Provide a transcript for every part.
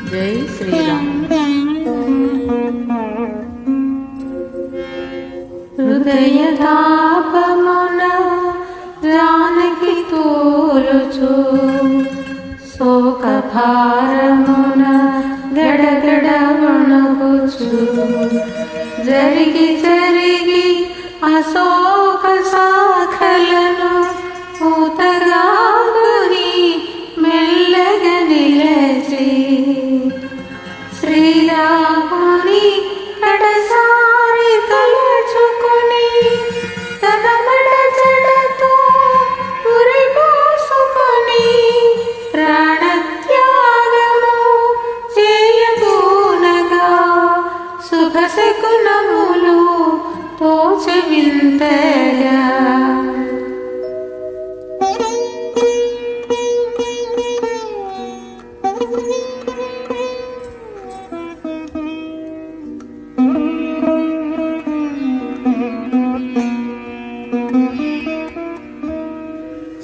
జై శ్రీరామ్. హృదయ తాపమున జానకి తోలుచు శోక భారమున గడగడ వణుకుచు జరిగి జరిగి అశోక శాఖలను ఊతగాగుని మెల్లగా నిలచి శ్రీరాముని కడసారి తలచుకుని తన మెడచెడతో ఉరిపోసుకొని ప్రాణత్యాగము చేయబూనగా శుభశకునములు తోచె వింతగా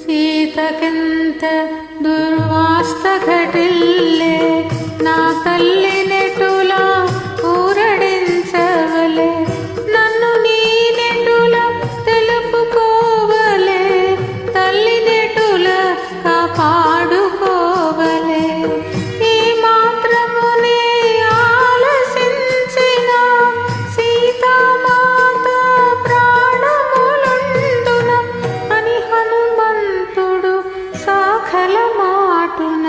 సీతకెంత దుర్వాస్త ఘటిల్లే నా తల్లి నెటులా ఊరడించవలే నన్ను నీ నెటుల తెలుపుకోవలే తల్లి నెటుల కాపాడుకోవలే ఈ మాత్రమునే ఆలసించిన సీతామాత ప్రాణములుండున అని హనుమంతుడు సాఖల మాటున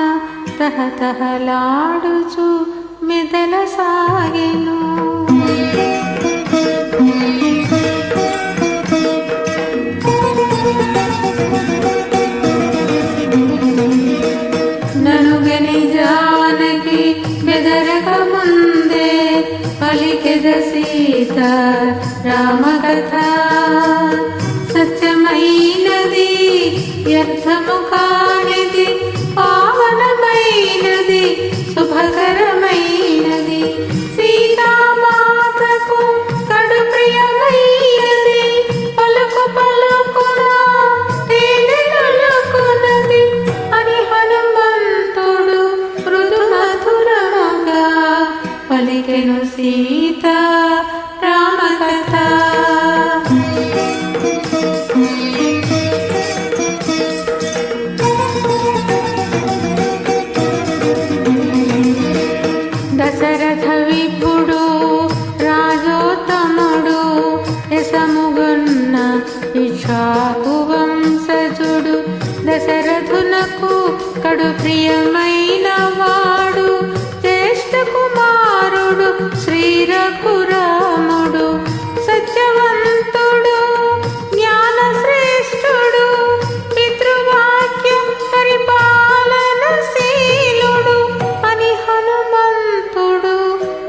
తహతహలాడుచు మెదల సాగెను. ననుగని జానకి బెదరక ముందే పలికెద సీత రామకథ సత్యమైనది వ్యర్థము కానిది పావనమైనది శుభకరమైనది సీతామాతకు కడు ప్రియమైనది పలుకు పలుకున తేనెలొలుకున్నది అని హనుమంతుడు మృదు మధురముగా పలికెను సీత రామకథ. దశరథ విభుడు రాజోత్తముడు యశముగొన్న ఇక్షాకు వంశజుడు దశరథునకు కడు ప్రియమైన వాడు జ్యేష్ఠ కుమారుడు శ్రీరఘురాముడు సత్యవంతుడు జ్ఞాన శ్రేష్ఠుడు పితృవాక్యం పరిపాలనశీలుడు అని హనుమంతుడు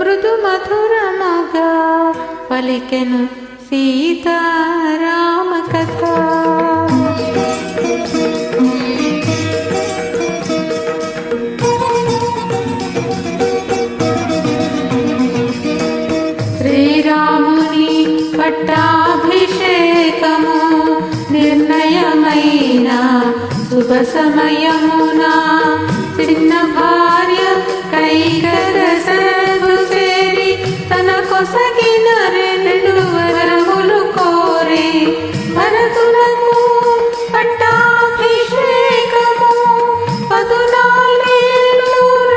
మృదు మధురముగా పలికెను సీతారామ కథ. శ్రీరాముని పట్టాభిషేకము నిర్ణయమైన శుభ సమయమున చిన్న భార్య కైకద సరగు చేరి తన కొసగిన రెండు వరములు కోరి భరతునకు పట్టాభిషేకము 14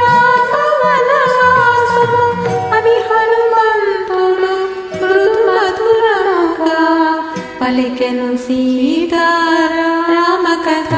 రామవనవాసము అని హనుమంతుడు మృదు మధురముగా పలికెను సీతారామ కథ.